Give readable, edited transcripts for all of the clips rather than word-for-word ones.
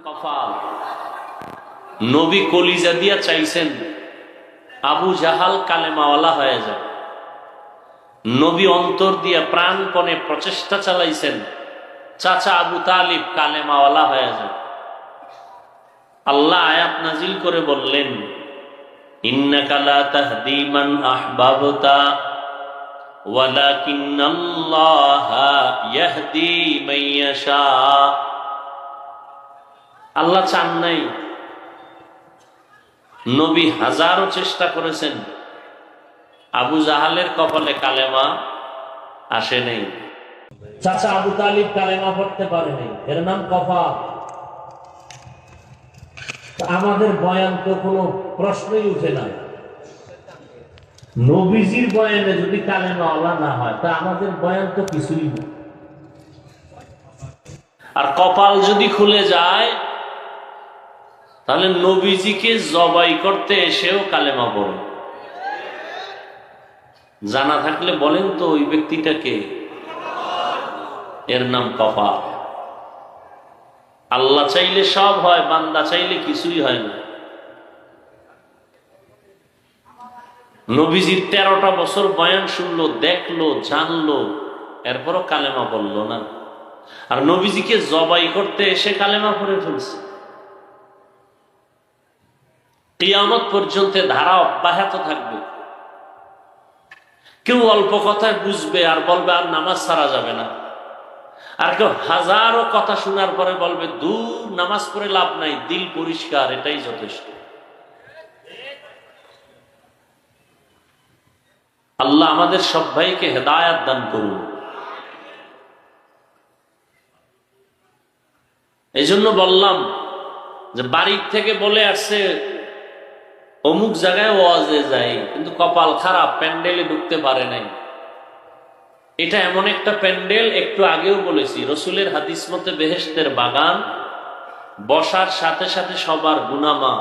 কপাল নবী কলিজা দিয়া চাইছেন আবু জাহাল কালেমাওয়ালা হয়ে যায়। নবী অন্তর দিয়া প্রাণপণে প্রচেষ্টা চালাইছেন চাচা আবু তালিব কালেমাওয়ালা হয়ে যায়। আল্লাহ আয়াত নাজিল করে বললেন, ইন্নাকা লা তাহদি মান আহবাবতা ওয়ালাকিন্নাল্লাহা ইয়াহদি মান ইয়াশা। আল্লাহ চান নাই। নবী হাজারো চেষ্টা করেছেন, আবু জাহালের কপালে কালেমা আসে নাই। চাচা আবু তালিব কালেমা পড়তে পারে নাই, এর নাম কপাল। আমাদের বয়ান তো কোনো প্রশ্নই উঠে না। নবীজির বয়ানে যদি কালেমা ওয়ালা না হয় তা আমাদের বয়ান তো কিছুই না। আর কপাল যদি খুলে যায় তাহলে নবীজিকে জবাই করতে এসেও কালেমা পড়ে। জানা থাকলে বলেন তো ওই ব্যক্তিটাকে, এর নাম কপাল। আল্লাহ চাইলে সব হয়, বান্দা চাইলে কিছুই হয় না। নবীজির 13টা বছর বয়ান শুনলো, দেখলো, জানলো, এরপরও কালেমা বলল না। আর নবীজিকে জবাই করতে এসে কালেমা পড়ে ফেলছে। কিয়ামত পর্যন্ত ধারা অব্যাহত থাকবে। কেউ অল্প কথায় বুঝবে আর বলবে আর নামাজ ছাড়া যাবে না, আর কেউ হাজারো কথা শোনার পরে বলবে দূর, নামাজ পড়ে লাভ নাই, দিল পরিষ্কার, এটাই যথেষ্ট। আল্লাহ আমাদের সব ভাইকে হেদায়াত দান করুন। এই জন্য বললাম যে বাড়ির থেকে বলে আসছে অমুক জায়গায় ওয়াজে যাই, কিন্তু কপাল খারাপ, প্যান্ডেলে ঢুকতে পারে নাই। এটা এমন একটা প্যান্ডেল, একটু আগেও বলেছি, রসুলের হাদিস মতে বেহেশতের বাগান, বসার সাথে সাথে সবার গুনামা।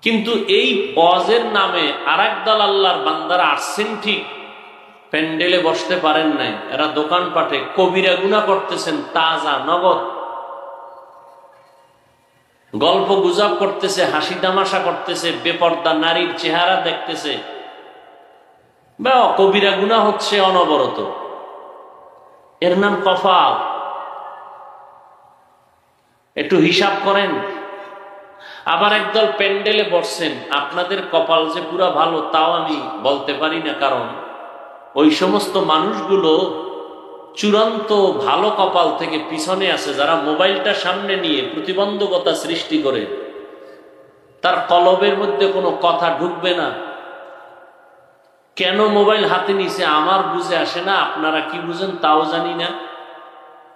কিন্তু এই ওয়াজের নামে আরেক দল আল্লাহর বান্দারা আসছেন ঠিক, প্যান্ডেলে বসতে পারেন নাই। এরা দোকানপাটে কবিরা গুনাহ করতেছেন, তাজা নগদ গল্প গুজব করতেছে, হাসি তামাশা করতেছে, বেপর্দা নারীর চেহারা দেখতেছে, বা কবিরা গুনাহ হচ্ছে অনবরত। এর নাম কপাল। একটু হিসাব করেন। আবার একদল প্যান্ডেলে বসছেন, আপনাদের কপাল যে পুরা ভালো তাও আমি বলতে পারি না, কারণ ওই সমস্ত মানুষগুলো চূড়ান্ত ভালো কপাল থেকে পিছনে আছে, যারা মোবাইলটা সামনে নিয়ে প্রতিবন্ধকতা সৃষ্টি করে, তার কলবের মধ্যে কোনো কথা ঢুকবে না। কেন মোবাইল হাতে নিছে আমার বুঝে আসে না, আপনারা কি বুঝেন তাও জানি না।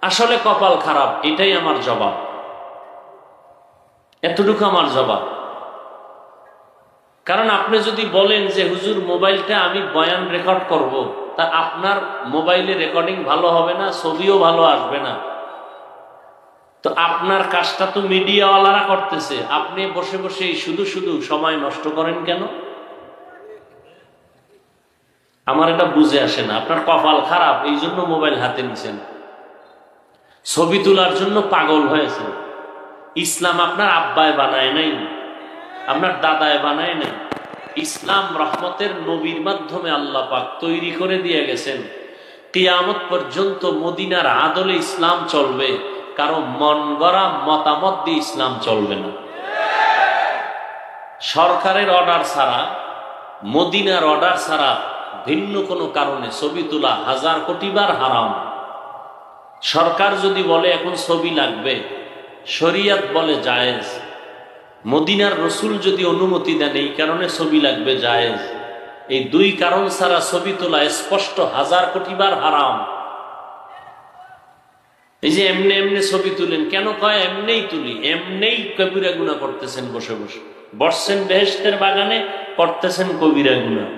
আসলে কপাল খারাপ, এটাই আমার জবাব। এতটুকু আমার জবাব। কারণ আপনি যদি বলেন যে হুজুর মোবাইলটা আমি বয়ান রেকর্ড করব, তা আপনার মোবাইলে রেকর্ডিং ভালো হবে না, ছবিও ভালো আসবে না। তো আপনার কাজটা তো মিডিয়াওয়ালারা করতেছে, আপনি বসে বসে শুধু শুধু সময় নষ্ট করেন কেন? আমার এটা বুঝে আসে না। আপনার কপাল খারাপ, এই জন্য মোবাইল হাতে নিছেন, ছবি তোলার জন্য পাগল হয়েছে। ইসলাম আপনার আব্বায় বানায় নাই, আপনার দাদায় বানায় নাই। ইসলাম রহমতের নবীর মাধ্যমে আল্লাহ পাক তৈরি করে দিয়ে গেছেন। কিয়ামত পর্যন্ত মদিনার আদলে ইসলাম চলবে, কারো মন গড়া মতামত দিয়ে ইসলাম চলবে না। সরকারের অর্ডার ছাড়া, মদিনার অর্ডার ছাড়া ভিন্ন কোনো কারণে ছবি তোলা 1000 কোটি বার হারাম। সরকার যদি বলে এখন ছবি লাগবে, শরিয়ত বলে জায়েজ। মদিনার রসুল যদি অনুমতি দেন এই কারণে ছবি লাগবে, জায়েজ। এই দুই কারণ ছাড়া ছবি তোলা স্পষ্ট 1000 কোটি বার হারাম। এই যে এমনি এমনি ছবি তুলেন কেন, কয় এমনিই তুলি, এমনিই কবিরা গুনাহ করতেছেন, বসে বসে বসছেন বেহেশতের বাগানে, করতেছেন কবিরা গুনাহ।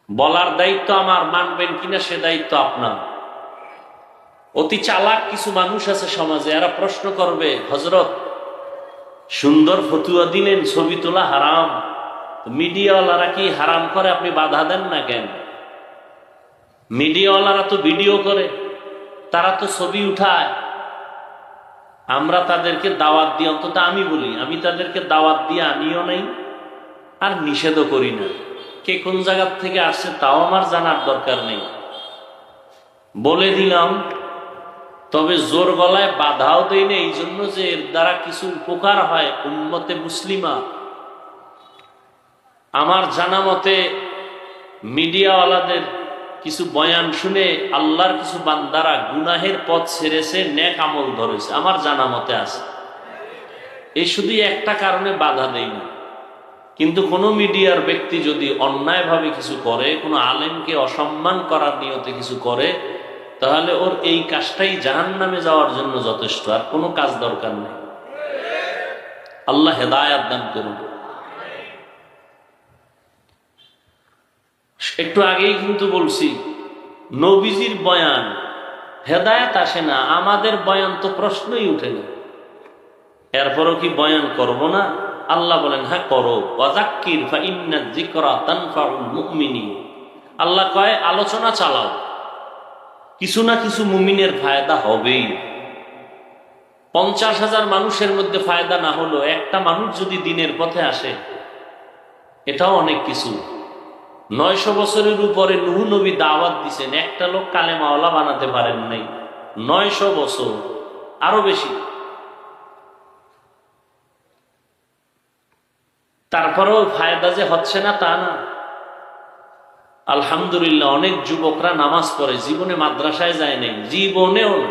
বলার দায়িত্ব আমার, মানবেন কিনা সে দায়িত্ব আপনার। অতি চালাক কিছু মানুষ আছে সমাজে, এরা প্রশ্ন করবে, হযরত সুন্দর ফতুয়া দিলেন ছবি তোলা হারাম, মিডিয়াওয়ালারা কি হারাম করে, আপনি বাধা দেন না কেন? মিডিয়াওয়ালারা তো ভিডিও করে, তারা তো ছবি উঠায়, আমরা তাদেরকে দাওয়াত দিয়ে, অন্তত আমি বলি, আমি তাদেরকে দাওয়াত দিয়ে আনিও নাই আর নিষেধও করি না। কে কোন জায়গার থেকে আসছে তাও আমার জানার দরকার নেই, বলে দিলাম। তবে জোর গলায় বাধাও দেই না, এই জন্য যে এর দ্বারা কিছু উপকার হয় উম্মতে মুসলিমা। আমার জানা মতে মিডিয়াওয়ালাদের কিছু বয়ান শুনে আল্লাহর কিছু বান্দারা গুনাহের পথ ছেড়েছে, নেক আমল ধরেছে, আমার জানা মতে আছে। এই শুধু একটা কারণে বাধা দেই না। কিন্তু কোনো মিডিয়ার ব্যক্তি যদি অন্যায়ভাবে কিছু করে, কোনো আলেমকে অসম্মান করার নিয়তে কিছু করে, তাহলে ওর এই কাজটাই জাহান্নামে যাওয়ার জন্য যথেষ্ট, আর কোনো কাজ দরকার নেই। আল্লাহ হেদায়াত দান করুন। একটু আগেই কিন্তু বলছি, নবীজির বয়ান হেদায়াত আসে না, আমাদের বয়ান তো প্রশ্নই উঠে না। এরপরও কি বয়ান করব না? আল্লাহ বলেন হ্যাঁ করো, ওয়াযাক্কির ফাইন্নায যিকরা তানফাউল মুমিনিন। আল্লাহ কয় আলোচনা চালাও, কিছু না কিছু মুমিনের ফায়দা হবেই। 50,000 মানুষের মধ্যে ফায়দা না হলো একটা মানুষ যদি দিনের পথে আসে, এটাও অনেক কিছু। 900 বছরের উপরে নূহ নবী দাওয়াত দিছেন, একটা লোক কালেমাওয়ালা বানাতে পারেন নাই। 900 বছর, আরো বেশি। তারপরেও ফায়দা যে হচ্ছে না তা না। আলহামদুলিল্লাহ, অনেক যুবকরা নামাজ পড়ে, জীবনে মাদ্রাসায় যায় নাই, জীবনেও না।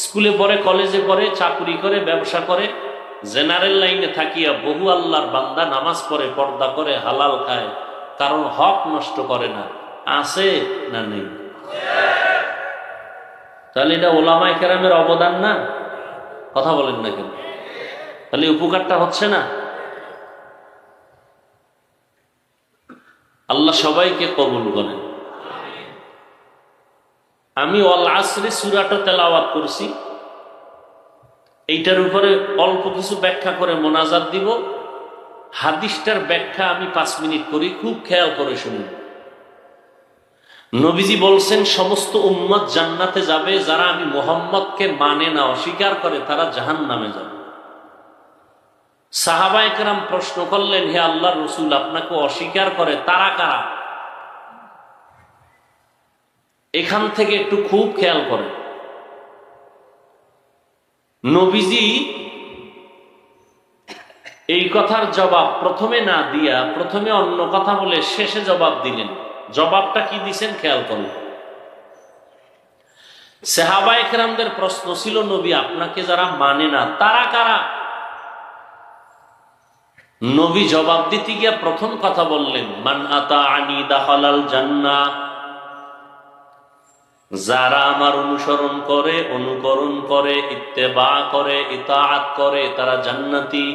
স্কুলে পড়ে, কলেজে পড়ে, চাকরি করে, ব্যবসা করে, জেনারেল লাইনে থাকিয়া বহু আল্লাহর বান্দা নামাজ পড়ে, পর্দা করে, হালাল খায়, কারণ হক নষ্ট করে না। আছে না নেই? তাহলে এটা ওলামায়ে কেরামের অবদান না? কথা বলেন না কেন? তাহলে উপকারটা হচ্ছে না? আল্লাহ সবাইকে কবুল করেন। আমি ওয়াল আসরি সূরাটা তেলাওয়াত করছি, এইটার উপরে অল্প কিছু ব্যাখ্যা করে মোনাজাত দিব। হাদিসটার ব্যাখ্যা আমি 5 মিনিট করি, খুব খেয়াল করে শুনুন। নবীজি বলছেন সমস্ত উম্মত জান্নাতে যাবে, যারা আমি মুহাম্মদকে মানে না, অস্বীকার করে, তারা জাহান্নামে যাবে। সাহাবায়ে কেরাম প্রশ্ন করলেন, হে আল্লাহর রাসূল, আপনাকে অস্বীকার করে তারা কারা? এখান থেকে একটু খুব খেয়াল করেন। নবীজি এই কথার জবাব প্রথমে না দিয়া, প্রথমে অন্য কথা বলে শেষে জবাব দিলেন। জবাবটা কি দিছেন খেয়াল করুন। সাহাবায়ে কেরামদের প্রশ্ন ছিল, নবী আপনাকে যারা মানে না তারা কারা? নবী জবাব দিতে গিয়ে প্রথম কথা বললেন, মান আতাআনি দাখালাল জান্নাহ। যারা আমার অনুসরণ করে, অনুকরণ করে, ইত্তেবা করে, ইতাআত করে, তারা জান্নাতি।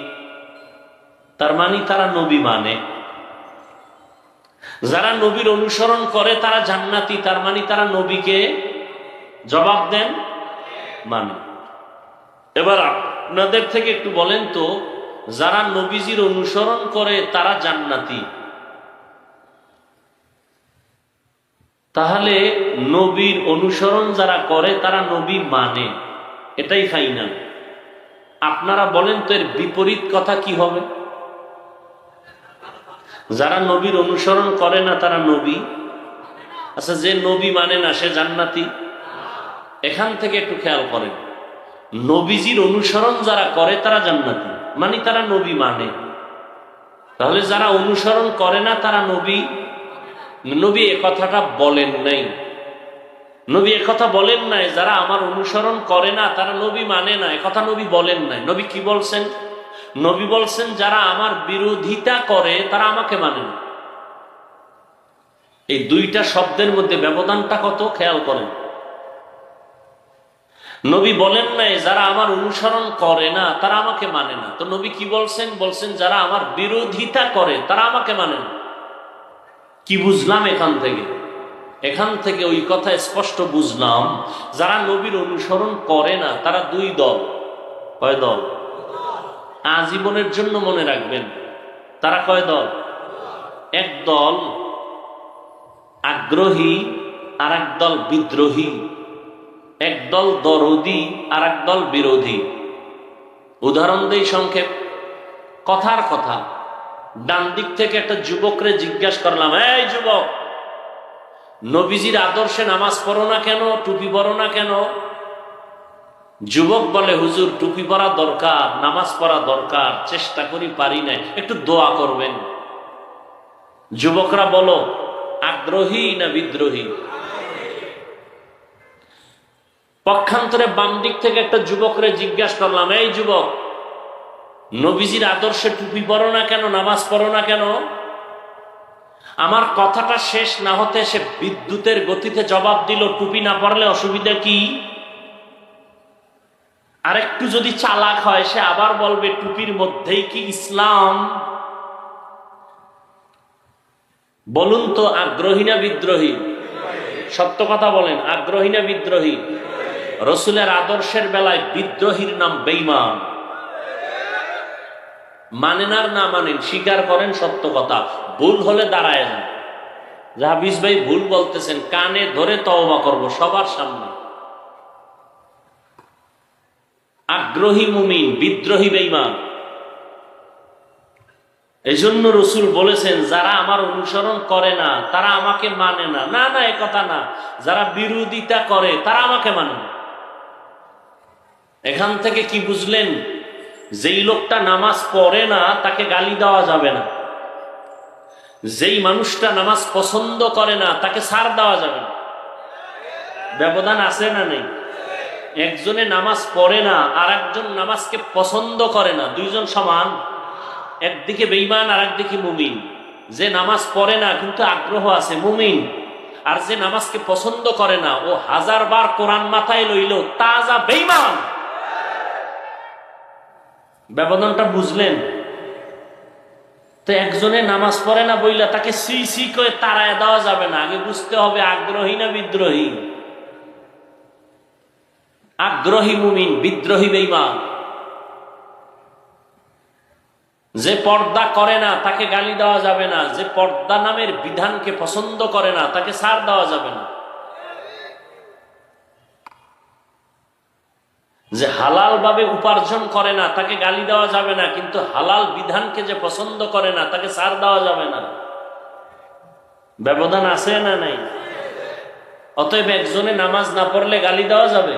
তার মানে তারা নবী মানে। যারা নবীর অনুসরণ করে তারা জান্নাতি, তার মানে তারা নবীকে জবাব দেন, মানে। এবার আপনাদের থেকে একটু বলেন তো, যারা নবীজির অনুসরণ করে তারা জান্নাতি, তাহলে নবীর অনুসরণ যারা করে তারা নবী মানে, এটাই ফাইনাল। আপনারা বলেন তো এর বিপরীত কথা কি হবে? যারা নবীর অনুসরণ করে না তারা নবী, আচ্ছা যে নবী মানে না সে জান্নাতি? এখান থেকে একটু খেয়াল করেন, নবীজির অনুসরণ যারা করে তারা জান্নাতি, মানে তারা নবী মানে। তাহলে যারা অনুসরণ করে না তারা নবী? নবী এ কথাটা বলেন নাই। নবী এ কথা বলেন নাই যারা আমার অনুসরণ করে না তারা নবী মানে না, এ কথা নবী বলেন নাই। নবী কি বলছেন? নবী বলছেন যারা আমার বিরোধিতা করে তারা আমাকে মানে না। এই দুইটা শব্দের মধ্যে ব্যবধানটা কত খেয়াল করেন। নবী বলেন নাই যারা আমার অনুসরণ করে না তারা আমাকে মানে না, তো নবী কি বলছেন? বলছেন যারা আমার বিরোধিতা করে তারা আমাকে মানে না। কি বুঝলাম এখান থেকে? এখান থেকে ওই কথা স্পষ্ট বুঝলাম, যারা নবীর অনুসরণ করে না তারা দুই দল। কয় দল? আজীবনের জন্য মনে রাখবেন, তারা কয় দল? এক দল আগ্রহী আর এক দল বিদ্রোহী। একদল দরদি আর একদল বিরোধী। উদাহরণ দেই সংক্ষেপ, কথার কথা। ডান দিক থেকে একটা যুবকরে জিজ্ঞাসা করলাম, এই যুবক, নবীজির আদর্শে নামাজ পড়ো না কেন, টুপি পরো না কেন? যুবক বলে, হুজুর টুপি পরা দরকার, নামাজ পড়া দরকার, চেষ্টা করি পারি না, একটু দোয়া করবেন। যুবকরা বলো, আগ্রহী না বিদ্রোহী? পক্ষান্তরে বাম দিক থেকে একটা যুবকরে জিজ্ঞাসা করলাম, এই যুবক, নবীজির আদর্শে টুপি পরো না কেন, নামাজ পড়ো না কেন? আমার কথাটা শেষ না হতে সে বিদ্যুতের গতিতে জবাব দিল, টুপি না পরলে অসুবিধা কি? আরেকটু যদি চালাক হয় সে আবার বলবে, টুপির মধ্যেই কি ইসলাম? বলুন তো, আগ্রহী না বিদ্রোহী? সত্য কথা বলেন, আগ্রহী না বিদ্রোহী? রসুলের আদর্শের বেলায় বিদ্রোহীর নাম বেঈমান। মানেন আর না মানেন, স্বীকার করেন সত্য কথা, ভুল হলে দাঁড়ায় যান। হাফিজ ভাই ভুল বলতেছেন, কানে ধরে তওবা করব সবার সামনে। আগ্রহী মুমিন, বিদ্রোহী বেঈমান। এই জন্য রসুল বলেছেন, যারা আমার অনুসরণ করে না তারা আমাকে মানে না। না না, এ কথা না, যারা বিরোধিতা করে তারা আমাকে মানে না। এখান থেকে কি বুঝলেন? যেই লোকটা নামাজ পড়ে না তাকে গালি দেওয়া যাবে না, যেই মানুষটা নামাজ পছন্দ করে না তাকে ছাড় দেওয়া যাবে না। ব্যবধান আছে না নেই? একজনে নামাজ পড়ে না আর একজন নামাজকে পছন্দ করে না, দুইজন সমান? একদিকে বেঈমান আর একদিকে মুমিন। যে নামাজ পড়ে না কিন্তু আগ্রহ আছে, মুমিন। আর যে নামাজকে পছন্দ করে না, ও 1000 বার কোরআন মাথায় লইল, তাজা বেঈমান। ব্যবধানটা বুঝলেন? তো একজনে নামাজ পড়ে না বইলা তাকে সি সি করে তাড়ায় দেওয়া যাবে না। আগে বুঝতে হবে আগ্রহী না বিদ্রোহী। আগ্রহী মুমিন, বিদ্রোহী বেঈমান। যে পর্দা করে না তাকে গালি দেওয়া যাবে না, যে পর্দা নামের বিধানকে পছন্দ করে না তাকে ছাড় দেওয়া যাবে না। যে হালাল ভাবে উপার্জন করে না তাকে গালি দেওয়া যাবে না, কিন্তু হালাল বিধানকে যে পছন্দ করে না তাকে ছাড় দেওয়া যাবে না। ব্যবধান আছে না নাই? অতএব একজনে নামাজ না পড়লে গালি দেওয়া যাবে?